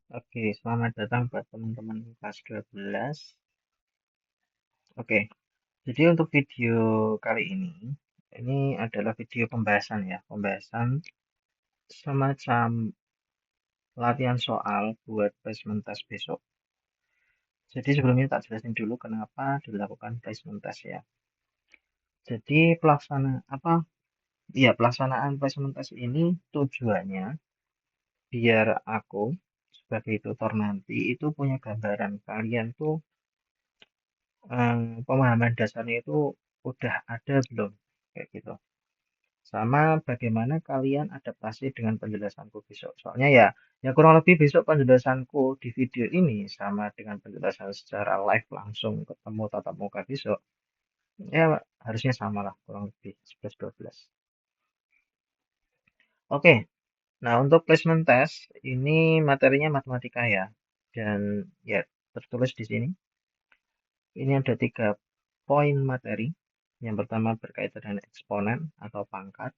Oke, selamat datang buat teman-teman kelas 12. Oke, jadi untuk video kali ini adalah video pembahasan ya, pembahasan semacam latihan soal buat placement test besok. Jadi sebelumnya tak jelasin dulu kenapa dilakukan placement test ya. Jadi pelaksanaan placement test ini tujuannya biar aku sebagai tutor nanti itu punya gambaran kalian tuh pemahaman dasarnya itu udah ada belum kayak gitu, sama bagaimana kalian adaptasi dengan penjelasanku besok. Soalnya ya kurang lebih besok penjelasanku di video ini sama dengan penjelasan secara live langsung ketemu tatap muka besok, ya harusnya sama lah, kurang lebih 11-12. Oke, nah untuk placement test ini materinya matematika ya, dan ya tertulis di sini. Ini ada 3 poin materi. Yang pertama berkaitan dengan eksponen atau pangkat.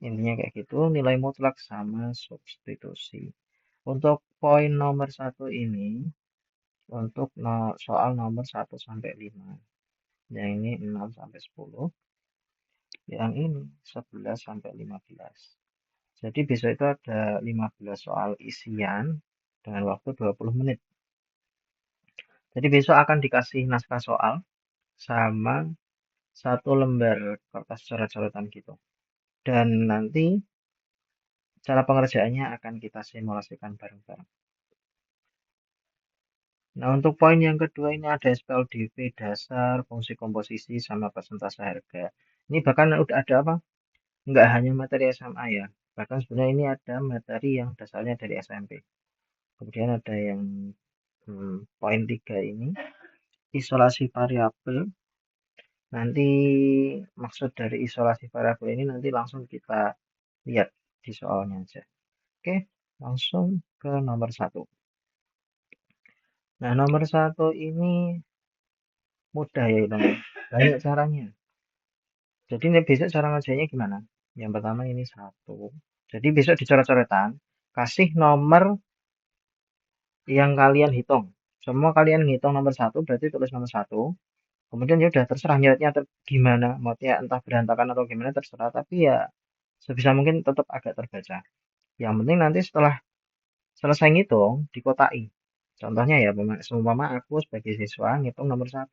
Intinya kayak gitu, nilai mutlak sama substitusi. Untuk poin nomor 1 ini, untuk soal nomor 1 sampai 5. Yang ini 6 sampai 10. Yang ini 11 sampai 15. Jadi besok itu ada 15 soal isian dengan waktu 20 menit. Jadi besok akan dikasih naskah soal sama 1 lembar kertas coret-coretan gitu. Dan nanti cara pengerjaannya akan kita simulasikan bareng-bareng. Nah, untuk poin yang kedua ini ada SPLDV dasar, fungsi komposisi, sama persentase harga. Ini bahkan udah ada apa? Nggak hanya materi SMA ya. Bahkan sebenarnya ini ada materi yang dasarnya dari SMP. Kemudian ada yang poin 3 ini, isolasi variabel. Nanti maksud dari isolasi variabel ini nanti langsung kita lihat di soalnya aja. Oke, langsung ke nomor 1. Nah, nomor 1 ini mudah ya hitung. Banyak caranya. Jadi ini besok cara ngerjainnya gimana? Yang pertama ini 1. Jadi besok dicoret-coretan, kasih nomor yang kalian hitung. Semua kalian hitung nomor 1, berarti tulis nomor 1. Kemudian ya udah terserah nyeretnya gimana, mau ya entah berantakan atau gimana terserah, tapi ya sebisa mungkin tetap agak terbaca. Yang penting nanti setelah selesai ngitung, dikotai. Contohnya ya, seumpama aku sebagai siswa ngitung nomor 1.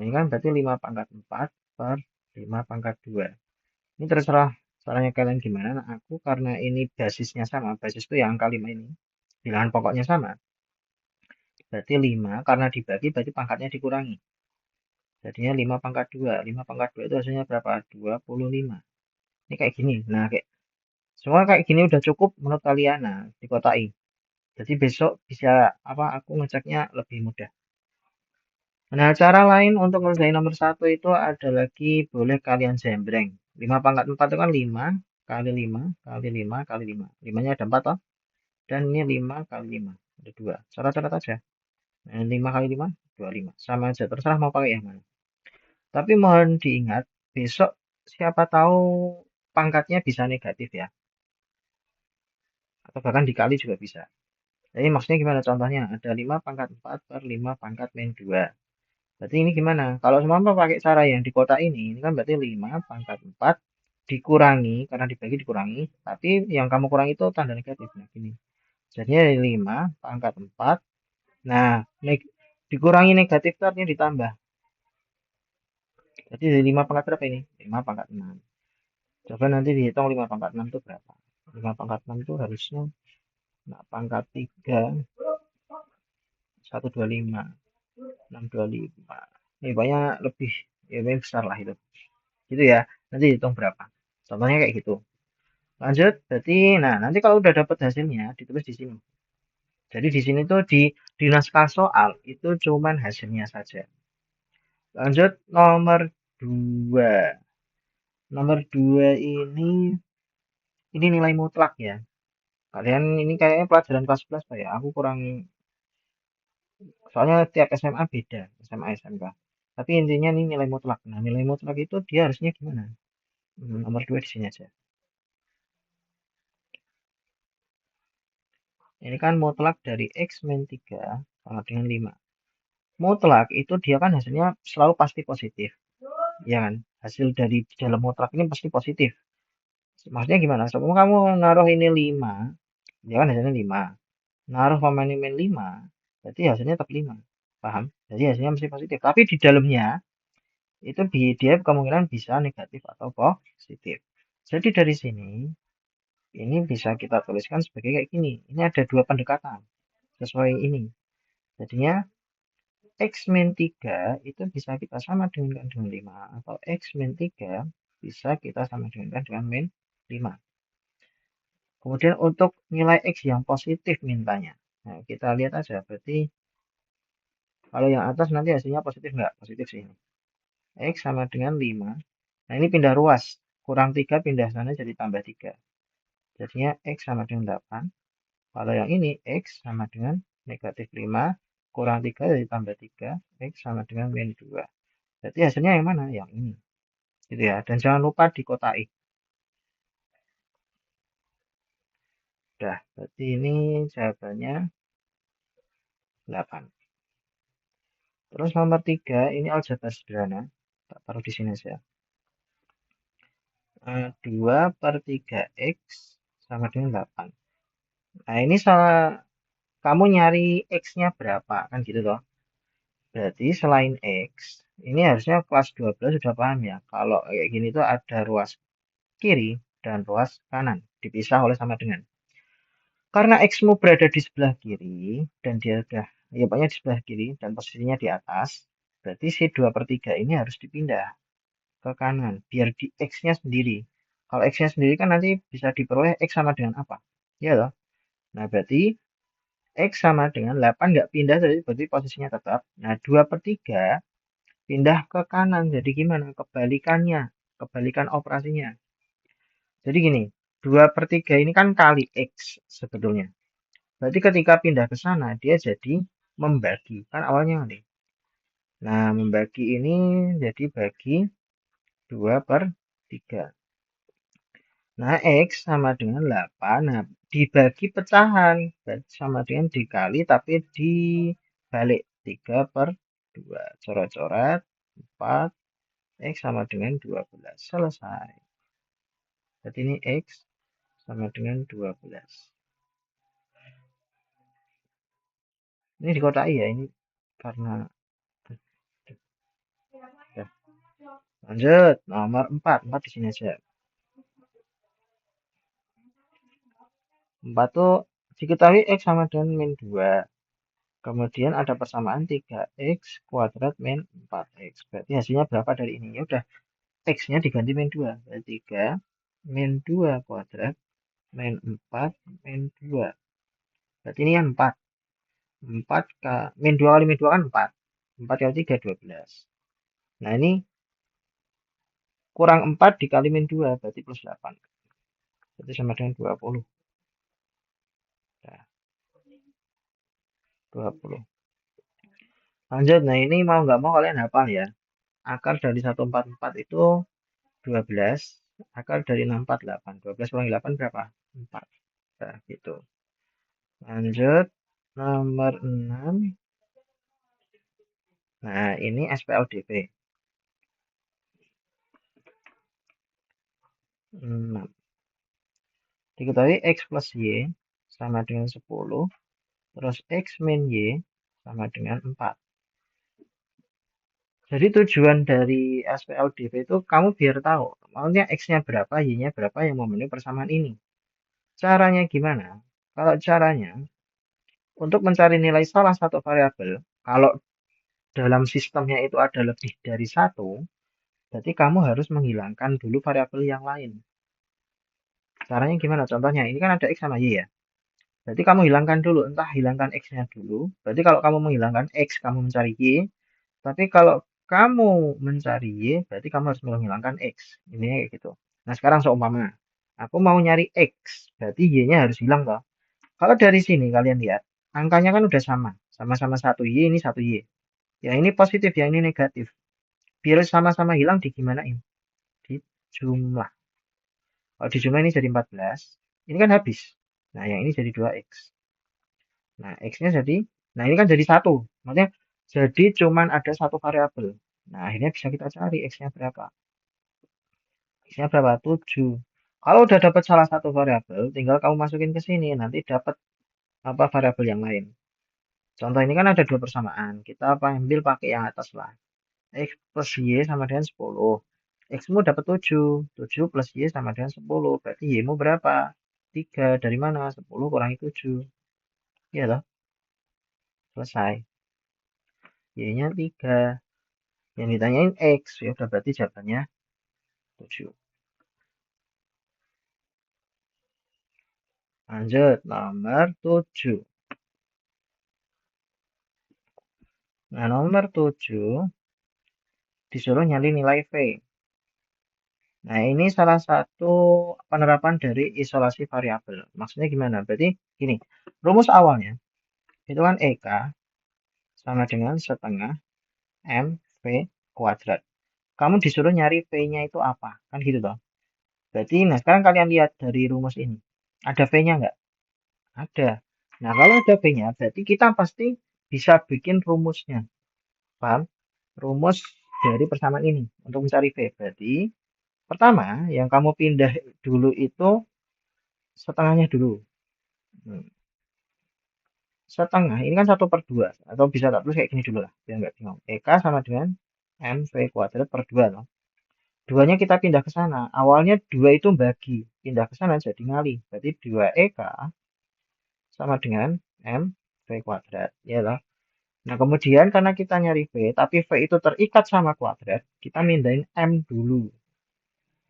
Ini kan berarti 5 pangkat 4 per 5 pangkat 2. Ini terserah caranya kalian gimana. Nah, aku karena ini basisnya sama, basis itu yang angka 5 ini. Bilangan pokoknya sama. Berarti 5, karena dibagi berarti pangkatnya dikurangi. Jadinya 5 pangkat 2. 5 pangkat 2 itu hasilnya berapa? 25. Ini kayak gini. Nah, semua kayak gini udah cukup menurut kalian. Nah, dikotai. Jadi besok bisa aku ngeceknya lebih mudah. Nah, cara lain untuk ngerjain nomor 1 itu ada lagi, boleh kalian jembreng. 5 pangkat 4 itu kan 5 kali 5 kali 5 kali 5. 5-nya ada 4 toh. Dan ini 5 kali 5. Ada 2. Coret-coret aja. Nah, 5 kali 5, 25. Sama aja, terserah mau pakai yang mana. Tapi mohon diingat, besok siapa tahu pangkatnya bisa negatif ya. Atau bahkan dikali juga bisa. Jadi maksudnya gimana contohnya? Ada 5 pangkat 4 per 5 pangkat min 2. Berarti ini gimana? Kalau semua pakai cara yang di kotak ini kan berarti 5 pangkat 4 dikurangi, karena dibagi dikurangi, tapi yang kamu kurangi itu tanda negatif. Nah, gini. Jadinya 5 pangkat 4. Nah, dikurangi negatif itu artinya ditambah. Jadi dari 5 pangkat berapa ini? 5 pangkat 6. Coba nanti dihitung 5 pangkat 6 itu berapa? 5 pangkat 6 itu harusnya pangkat 3, 125. 625. Ini banyak lebih, ya lebih besar lah itu. Gitu ya. Nanti hitung berapa. Contohnya kayak gitu. Lanjut, berarti nah nanti kalau udah dapat hasilnya ditulis di sini. Jadi di sini tuh di naskah soal itu cuman hasilnya saja. Lanjut nomor 2. Nomor 2 ini nilai mutlak ya. Kalian ini kayaknya pelajaran kelas 11 Pak ya. Aku kurang, soalnya tiap SMA beda, SMA SMK. Tapi intinya ini nilai mutlak. Nah, nilai mutlak itu dia harusnya gimana? Nomor 2 di sini aja. Ini kan mutlak dari X min 3 sama dengan 5. Mutlak itu dia kan hasilnya selalu pasti positif. Ya kan? Hasil dari dalam mutlak ini pasti positif. Maksudnya gimana? Semua kamu naruh ini 5, dia kan hasilnya 5. Naruh koma ini min 5, berarti hasilnya tetap 5. Paham? Jadi hasilnya mesti positif. Tapi di dalamnya, itu dia kemungkinan bisa negatif atau positif. Jadi dari sini, ini bisa kita tuliskan sebagai kayak gini. Ini ada dua pendekatan sesuai ini. Jadinya X min 3 itu bisa kita sama dengan 5 atau X min 3 bisa kita sama dengan min 5. Kemudian untuk nilai X yang positif mintanya. Nah, kita lihat aja. Berarti kalau yang atas nanti hasilnya positif nggak? Positif sih ini. X sama dengan 5. Nah, ini pindah ruas. Kurang 3 pindah sana jadi tambah 3. Jadinya X sama dengan 8. Kalau yang ini X sama dengan negatif 5. Kurang 3 jadi tambah 3. X sama dengan min 2. Berarti hasilnya yang mana? Yang ini. Gitu ya. Dan jangan lupa dikotai. Udah, berarti ini jawabannya 8. Terus nomor 3, ini aljabar sederhana. Tak taruh di sini saja. 2 per 3X sama dengan 8. Nah, ini salah, kamu nyari X-nya berapa, kan gitu toh. Berarti selain X, ini harusnya kelas 12 sudah paham ya. Kalau kayak gini tuh ada ruas kiri dan ruas kanan, dipisah oleh sama dengan. Karena X-mu berada di sebelah kiri, dan dia udah, ya pokoknya di sebelah kiri, dan posisinya di atas, berarti si 2 per 3 ini harus dipindah ke kanan, biar di X-nya sendiri. Kalau X-nya sendiri kan nanti bisa diperoleh X sama dengan apa? Ya loh. Nah, berarti X sama dengan 8 nggak pindah, jadi berarti posisinya tetap. Nah, 2 per 3 pindah ke kanan. Jadi gimana? Kebalikannya. Kebalikan operasinya. Jadi gini, 2 per 3 ini kan kali X sebetulnya. Berarti ketika pindah ke sana, dia jadi membagi. Kan awalnya nih. Nah, membagi ini jadi bagi 2 per 3. Nah, X sama dengan 8. Nah, dibagi pecahan. Berarti sama dengan dikali, tapi dibalik. 3 per 2. Coret-coret. 4. X sama dengan 12. Selesai. Jadi ini X sama dengan 12. Ini dikotai ya. Ini karena... Ya. Lanjut. Nomor 4. 4 di sini aja. 4 tuh diketahui X sama dengan min 2. Kemudian ada persamaan 3x kuadrat min 4x. Berarti hasilnya berapa dari ini? Ya udah, x-nya diganti min 2. Berarti 3 min 2 kuadrat min 4 min 2. Berarti ini kan 4. 4 min 2 kali min 2 kan 4. 4 kali 3, 12. Nah, ini kurang 4 dikali min 2, berarti plus 8. Berarti sama dengan 20. Nah, 20. Lanjut, nah ini mau nggak mau kalian hafal ya. Akar dari 144 itu 12, akar dari 64, 8. 12 kurang 8 berapa? 4. Nah, gitu. Lanjut, nomor 6. Nah, ini SPLDP. 6. Diketahui X plus Y sama dengan 10, terus X min Y sama dengan 4. Jadi tujuan dari SPLDP itu kamu biar tahu, maunya X-nya berapa, Y-nya berapa yang memenuhi persamaan ini. Caranya gimana? Kalau caranya, untuk mencari nilai salah satu variabel, kalau dalam sistemnya itu ada lebih dari satu, berarti kamu harus menghilangkan dulu variabel yang lain. Caranya gimana? Contohnya, ini kan ada X sama Y ya. Berarti kamu hilangkan dulu, entah hilangkan X-nya dulu. Berarti kalau kamu menghilangkan X, kamu mencari Y. Tapi kalau kamu mencari Y, berarti kamu harus menghilangkan X. Ini kayak gitu. Nah, sekarang seumpama, aku mau nyari X, berarti Y-nya harus hilang toh. Kalau dari sini kalian lihat, angkanya kan udah sama. Sama-sama 1Y, ini 1Y. Yang ini positif, yang ini negatif. Biar sama-sama hilang digimanain? Di jumlah. Kalau di jumlah ini jadi 14, ini kan habis. Nah, yang ini jadi 2X. Nah, X-nya jadi, nah ini kan jadi satu. Maksudnya jadi cuman ada satu variabel. Nah, akhirnya bisa kita cari X-nya berapa. X-nya berapa? 7. Kalau udah dapat salah satu variabel, tinggal kamu masukin ke sini. Nanti dapat apa variabel yang lain. Contoh ini kan ada dua persamaan. Kita ambil pakai yang atas lah. X plus Y sama dengan 10. X-mu dapat 7. 7 plus Y sama dengan 10. Berarti Y-mu berapa? 3. Dari mana? 10 kurangi 7. Iya toh? Selesai. Y-nya 3. Yang ditanyain X. Ya udah berarti jawabannya 7. Lanjut, nomor 7. Nah, nomor 7 disuruh nyari nilai V. Nah, ini salah satu penerapan dari isolasi variabel. Maksudnya gimana? Berarti gini, rumus awalnya itu kan EK sama dengan setengah MV kuadrat. Kamu disuruh nyari V-nya itu apa? Kan gitu toh. Berarti, nah sekarang kalian lihat dari rumus ini. Ada V-nya nggak? Ada. Nah, kalau ada V-nya, berarti kita pasti bisa bikin rumusnya. Paham? Rumus dari persamaan ini untuk mencari V. Berarti, pertama, yang kamu pindah dulu itu setengahnya dulu. Hmm. Setengah, ini kan 1/2. Atau bisa tak tulis kayak gini dulu lah, biar nggak bingung. EK sama dengan MV kuadrat per 2. Loh. Duanya kita pindah ke sana. Awalnya 2 itu bagi. Pindah ke sana jadi ngali. Berarti 2EK sama dengan MV kuadrat. Ya lah. Nah, kemudian karena kita nyari V, tapi V itu terikat sama kuadrat, kita mindahin M dulu.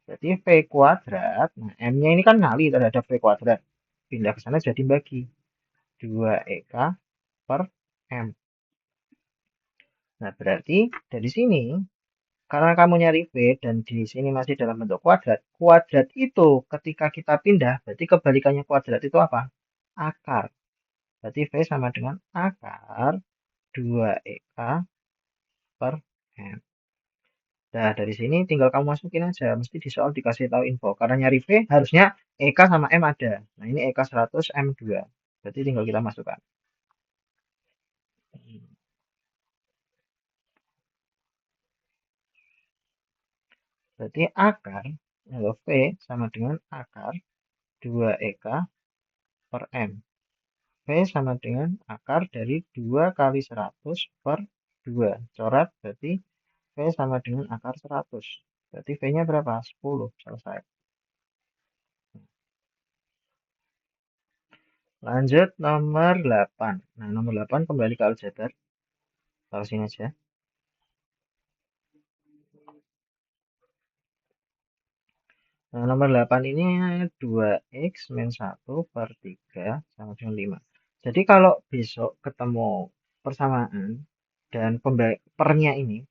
Jadi V kuadrat, nah M-nya ini kan ngali terhadap V kuadrat. Pindah ke sana jadi bagi. 2EK per M. Nah, berarti dari sini, karena kamu nyari V dan di sini masih dalam bentuk kuadrat, kuadrat itu ketika kita pindah, berarti kebalikannya kuadrat itu apa? Akar. Berarti V sama dengan akar 2EK per M. Nah, dari sini tinggal kamu masukin aja. Mesti di soal dikasih tahu info. Karena nyari V harusnya EK sama M ada. Nah, ini EK 100, M 2. Berarti tinggal kita masukkan. Berarti akar, atau V sama dengan akar 2EK per M. V sama dengan akar dari 2 kali 100 per 2. Coret, berarti V sama dengan akar 100. Berarti V-nya berapa? 10. Selesai. Lanjut nomor 8. Nah, nomor 8 kembali ke aljabar. Taruh sini aja. Nah, nomor 8 ini 2x min 1 per 3 sama dengan 5. Jadi kalau besok ketemu persamaan dan pernya ini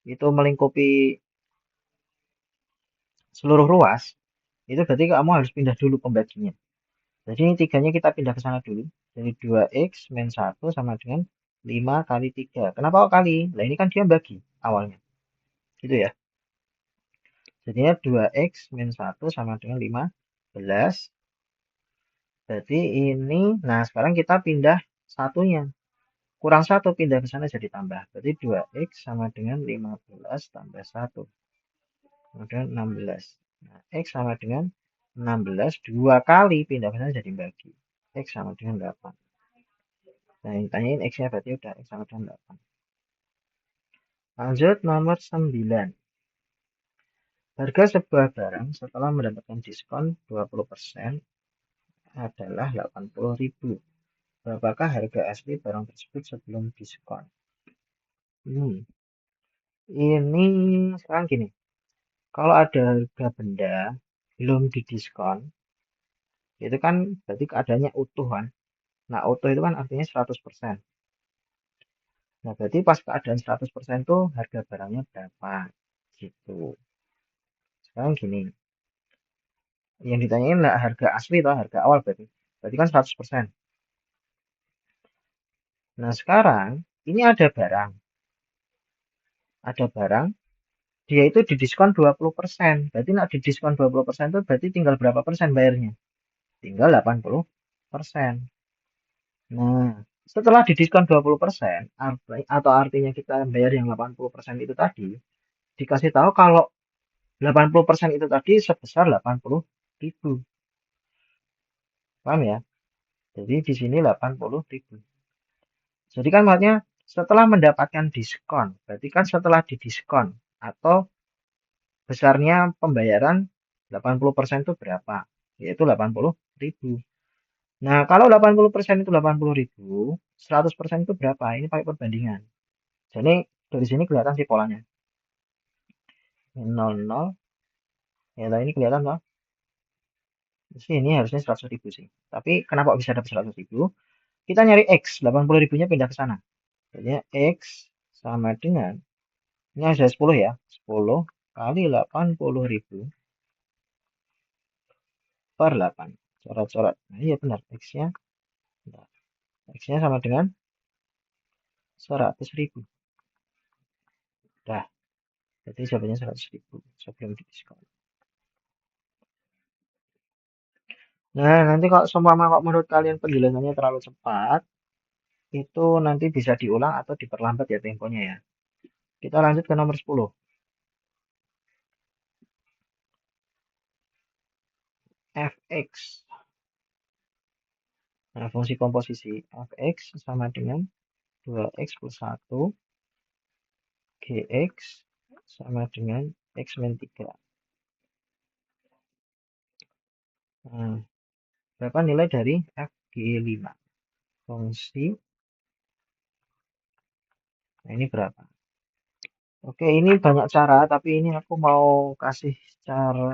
itu melingkupi seluruh ruas, itu berarti kamu harus pindah dulu pembaginya. Jadi ini 3-nya kita pindah ke sana dulu. Jadi 2x min 1 sama dengan 5 kali 3. Kenapa kok kali? Nah, ini kan dia bagi awalnya. Gitu ya. Jadinya 2x min 1 sama dengan 15. Berarti ini, nah sekarang kita pindah satunya. Kurang 1 pindah ke sana jadi tambah. Berarti 2x sama dengan 15 tambah 1. Kemudian 16. Nah, x sama dengan 16. 2 kali pindah ke sana jadi bagi. X sama dengan 8. Nah, yang ditanyain X-nya berarti udah X sama dengan 8. Lanjut nomor 9. Harga sebuah barang setelah mendapatkan diskon 20% adalah 80.000. Berapakah harga asli barang tersebut sebelum diskon? Ini sekarang gini. Kalau ada harga benda belum didiskon, itu kan berarti keadaannya utuh kan. Nah, utuh itu kan artinya 100%. Nah, berarti pas keadaan 100% tuh harga barangnya berapa? Gitu. Sekarang gini, yang ditanyain lah harga asli atau harga awal berarti. Berarti kan 100%. Nah, sekarang ini ada barang. Ada barang, dia itu didiskon 20%. Berarti nak didiskon 20% itu berarti tinggal berapa persen bayarnya? Tinggal 80%. Nah, setelah didiskon 20%, atau artinya kita bayar yang 80% itu tadi, dikasih tahu kalau 80% itu tadi sebesar 80.000. Paham ya? Jadi di sini 80.000. Jadi kan maksudnya setelah mendapatkan diskon, berarti kan setelah didiskon atau besarnya pembayaran 80% itu berapa? Yaitu 80.000. Nah, kalau 80% itu 80.000, 100% itu berapa? Ini pakai perbandingan. Jadi dari sini kelihatan sih polanya. 00, ya ini kelihatan loh. Ini harusnya 100.000 sih. Tapi kenapa bisa dapat 100.000? Kita nyari X, 80.000-nya pindah ke sana. Jadi X sama dengan, ini ada 10 ya, 10 kali 80.000 per 8. Coret-coret. Nah, iya benar, X-nya. X-nya sama dengan 100.000. Dah, jadi jawabannya 100.000 sebelum didiskon. Nah, nanti kalau semua kok menurut kalian penjelasannya terlalu cepat, itu nanti bisa diulang atau diperlambat ya temponya ya. Kita lanjut ke nomor 10. Fx. Nah, fungsi komposisi Fx sama dengan 2x plus 1 Gx sama dengan X min 3. Nah, berapa nilai dari Fg5? Fungsi, nah ini berapa? Oke, ini banyak cara, tapi ini aku mau kasih cara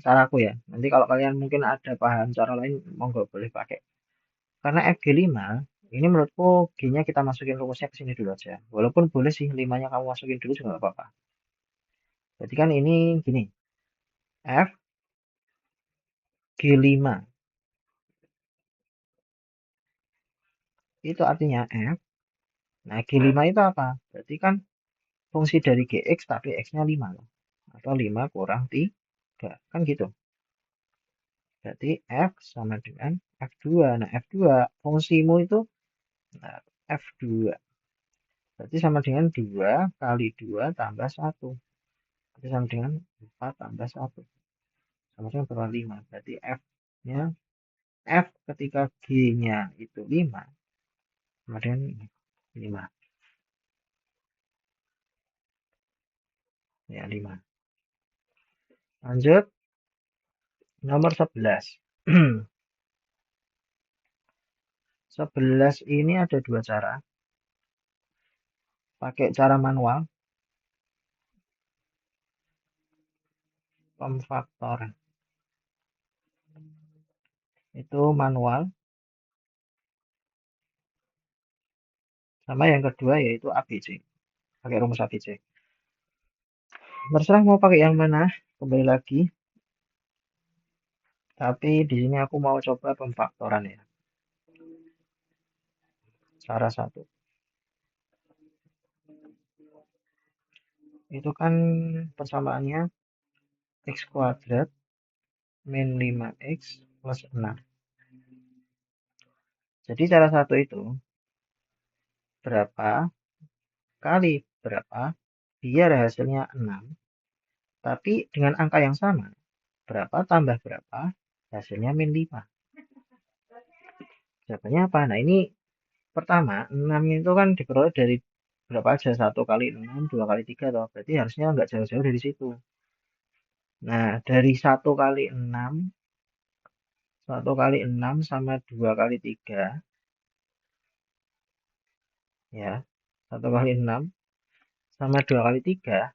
caraku ya. Nanti kalau kalian mungkin ada paham cara lain, monggo boleh pakai. Karena Fg5, ini menurutku G-nya kita masukin rumusnya ke sini dulu aja. Walaupun boleh sih 5-nya kamu masukin dulu juga nggak apa-apa. Berarti kan ini gini, Fg5 itu artinya F. Nah, G5 itu apa? Berarti kan fungsi dari Gx tapi X-nya 5 loh. Atau 5 kurang 3. Kan gitu. Berarti F sama dengan F2. Nah, F2 fungsimu itu, nah, F2. Berarti sama dengan 2 kali 2 tambah 1. Berarti sama dengan 4 tambah 1. Sama dengan berapa? 5. Berarti F-nya, F ketika G-nya itu 5. Sama dengan 5. Ya, 5. Lanjut. Nomor 11. 11 ini ada dua cara. Pakai cara manual, pemfaktoran. Itu manual. Sama yang kedua yaitu ABC. Pakai rumus ABC. Terserah mau pakai yang mana. Kembali lagi. Tapi di sini aku mau coba pemfaktoran ya. Cara satu. Itu kan persamaannya X kuadrat min 5X plus 6. Jadi cara satu itu berapa kali berapa biar hasilnya 6. Tapi dengan angka yang sama. Berapa tambah berapa hasilnya min 5. Jawabannya apa? Nah, ini pertama 6 itu kan diperoleh dari berapa aja? 1 kali 6, 2 kali 3 toh. Berarti harusnya nggak jauh-jauh dari situ. Nah, dari 1 kali 6, 1 kali 6 sama 2 kali 3, ya. 1 kali 6 sama 2 kali 3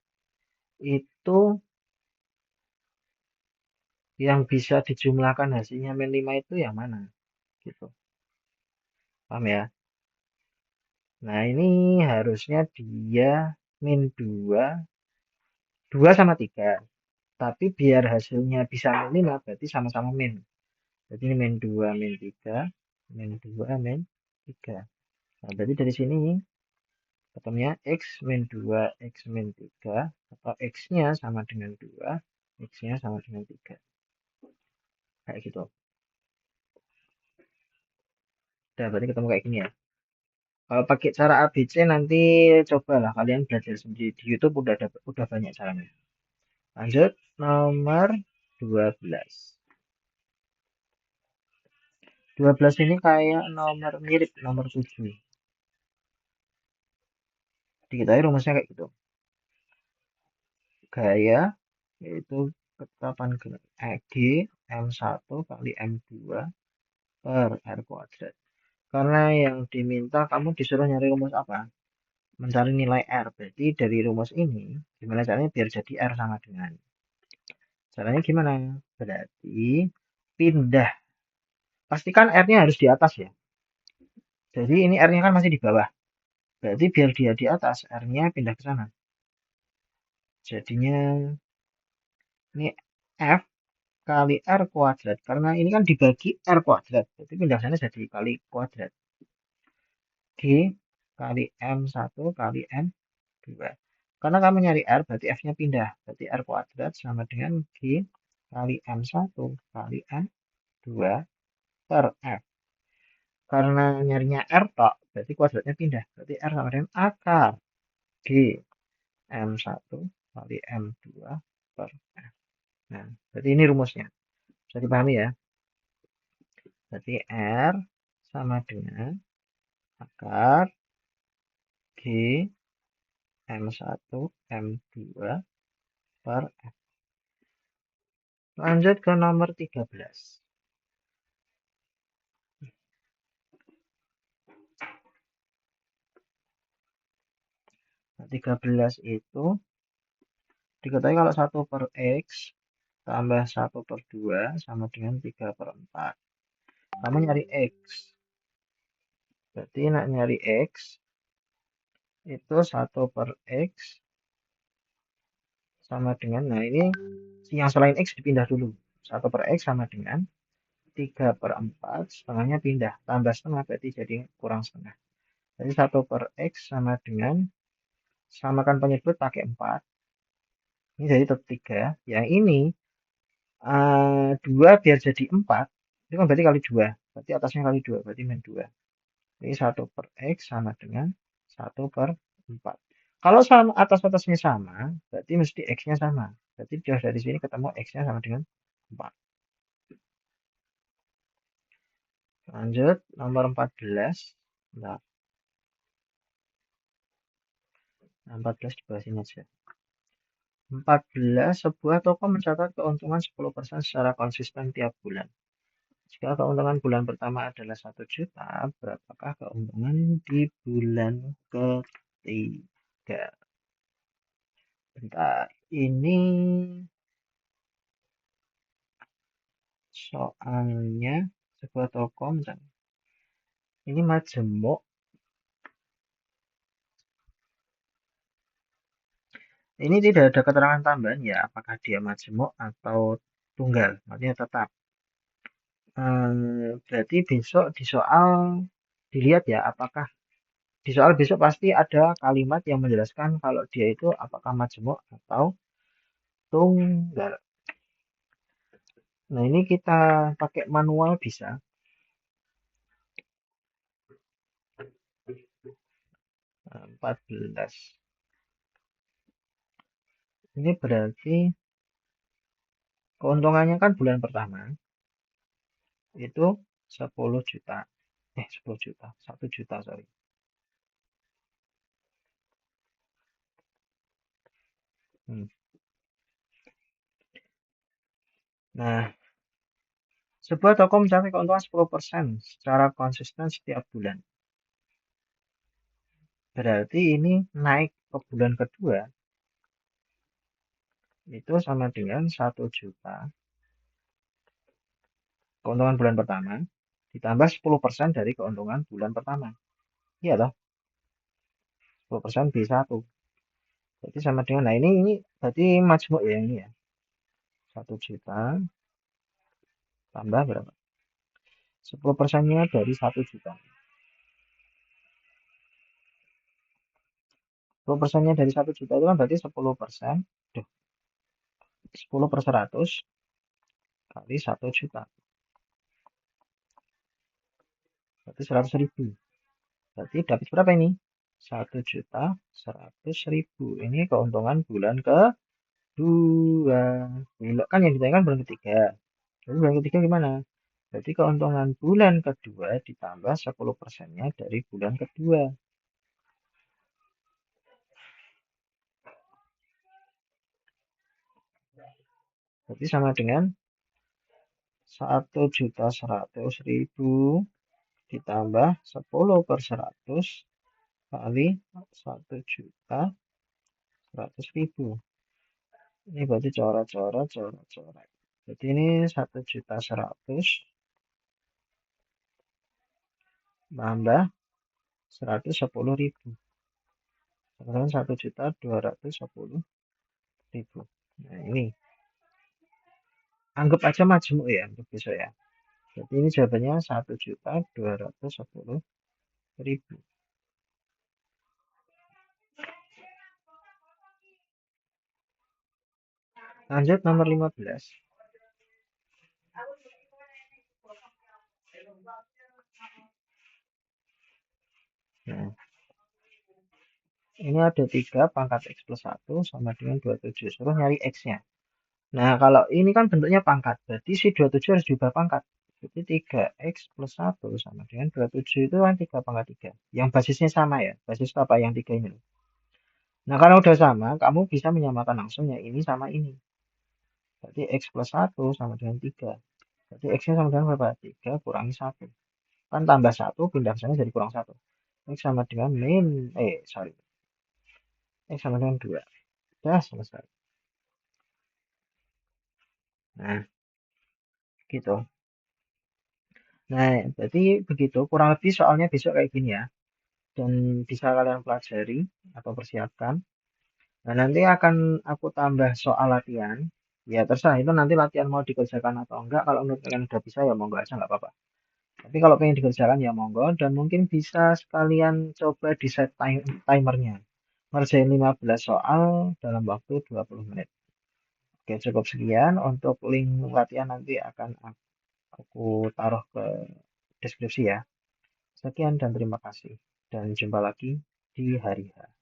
itu yang bisa dijumlahkan hasilnya min 5 itu yang mana? Gitu. Paham ya? Nah, ini harusnya dia min 2, 2 sama 3. Tapi biar hasilnya bisa min 5, berarti sama-sama min. Jadi ini min 2, min 3, min 2, min 3. Nah, berarti dari sini ketemunya X min 2, X min 3, atau X-nya sama dengan 2, X-nya sama dengan 3. Kayak gitu. Udah, berarti ketemu kayak gini ya. Kalau pakai cara ABC nanti cobalah kalian belajar sendiri di YouTube udah banyak caranya. Lanjut nomor 12. 12 ini kayak nomor mirip nomor 7. Diketahui rumusnya kayak gitu. Gaya yaitu ketetapan G M1 kali M2 per R kuadrat. Karena yang diminta kamu disuruh nyari rumus apa? Mencari nilai R. Berarti dari rumus ini, gimana caranya biar jadi R sama dengan. Caranya gimana? Berarti pindah. Pastikan R-nya harus di atas ya. Jadi ini R-nya kan masih di bawah. Berarti biar dia di atas, R-nya pindah ke sana. Jadinya ini F kali R kuadrat. Karena ini kan dibagi R kuadrat. Berarti pindah sana jadi kali kuadrat. G kali M1 kali M2. Karena kamu nyari R, berarti F-nya pindah. Berarti R kuadrat sama dengan G kali M1 kali M2 per F. Karena nyarinya R tok, berarti kuadratnya pindah. Berarti R sama dengan akar G M1 kali M2 per F. Nah, berarti ini rumusnya. Bisa dipahami ya? Berarti R sama dengan akar G M1 M2 per F. Lanjut ke nomor 13. Nah, 13 itu diketahui kalau 1 per X tambah 1 per 2 sama dengan 3 per 4. Kamu nyari X. Berarti nak nyari X itu 1 per X sama dengan, nah ini yang selain X dipindah dulu. 1 per X sama dengan 3 per 4, setengahnya pindah. Tambah setengah berarti jadi kurang setengah. Jadi 1 per X sama dengan, samakan penyebut pakai 4. Ini jadi tetap 3. Yang ini 2 biar jadi 4. Itu kan berarti kali 2. Berarti atasnya kali 2. Berarti min 2. Jadi 1 per X sama dengan 1 per 4. Kalau sama atas-atasnya sama, berarti mesti X-nya sama. Berarti dari sini ketemu X-nya sama dengan 4. Lanjut, nomor 14. Nah, 14 di bawah sini aja. 14, sebuah toko mencatat keuntungan 10% secara konsisten tiap bulan. Jika keuntungan bulan pertama adalah 1 juta, berapakah keuntungan di bulan ketiga? Bentar, ini soalnya sebuah toko mencatat. Ini majemuk. Ini tidak ada keterangan tambahan ya, apakah dia majemuk atau tunggal, maksudnya tetap. Berarti besok di soal dilihat ya, apakah di soal besok pasti ada kalimat yang menjelaskan kalau dia itu apakah majemuk atau tunggal. Nah, ini kita pakai manual bisa. 14. Ini berarti keuntungannya kan bulan pertama itu 10 juta. 10 juta. 1 juta, sorry. Nah, sebuah toko mencapai keuntungan 10% secara konsisten setiap bulan. Berarti ini naik ke bulan kedua itu sama dengan 1 juta. Keuntungan bulan pertama ditambah 10% dari keuntungan bulan pertama. Iya toh? 10% B1. Berarti sama dengan, nah ini berarti majmuk ya ini ya. 1 juta tambah berapa? 10%-nya dari 1 juta. 10%-nya dari 1 juta itu kan berarti 10%. 10 per 100 kali 1 juta. berarti 100.000. Berarti dapat berapa ini? 1.100.000. Ini keuntungan bulan kedua. Bulan kan yang ditanyakan bulan ketiga. Jadi bulan ketiga gimana? Berarti keuntungan bulan kedua ditambah 10%-nya dari bulan kedua. Berarti sama dengan 1.100.000 ditambah 10/100 kali 1.100.000. Ini berarti coret-coret. Jadi ini 1.100.000 tambah 110.000. Sama 1.210.000. Nah ini anggap aja majemuk ya untuk besok ya. Jadi ini jawabannya 1.210.000. Lanjut nomor 15. Nah, ini ada 3 pangkat X plus 1 sama dengan 27. Suruh nyari X-nya. Nah, kalau ini kan bentuknya pangkat. Berarti si 27 harus diubah pangkat. Jadi 3X plus 1 sama dengan 27 itu kan 3 pangkat 3. Yang basisnya sama ya. Basis apa yang 3 ini. Nah, kalau udah sama, kamu bisa menyamakan langsung ya ini sama ini. Berarti X plus 1 sama dengan 3. Berarti X-nya sama dengan berapa? 3 kurangi 1. Kan tambah 1, pindah sana jadi kurang 1. X sama dengan X sama dengan 2. Sudah selesai. Nah, gitu. Nah, berarti begitu. Kurang lebih soalnya besok kayak gini ya. Dan bisa kalian pelajari atau persiapkan. Nah, nanti akan aku tambah soal latihan. Ya, terserah itu nanti latihan mau dikerjakan atau enggak. Kalau menurut kalian udah bisa ya monggo aja nggak apa-apa. Tapi kalau pengen dikerjakan ya monggo. Dan mungkin bisa sekalian coba di set timernya. Ngerjain 15 soal dalam waktu 20 menit. Oke, cukup sekian. Untuk link latihan nanti akan aku taruh ke deskripsi ya. Sekian dan terima kasih. Dan jumpa lagi di hari H.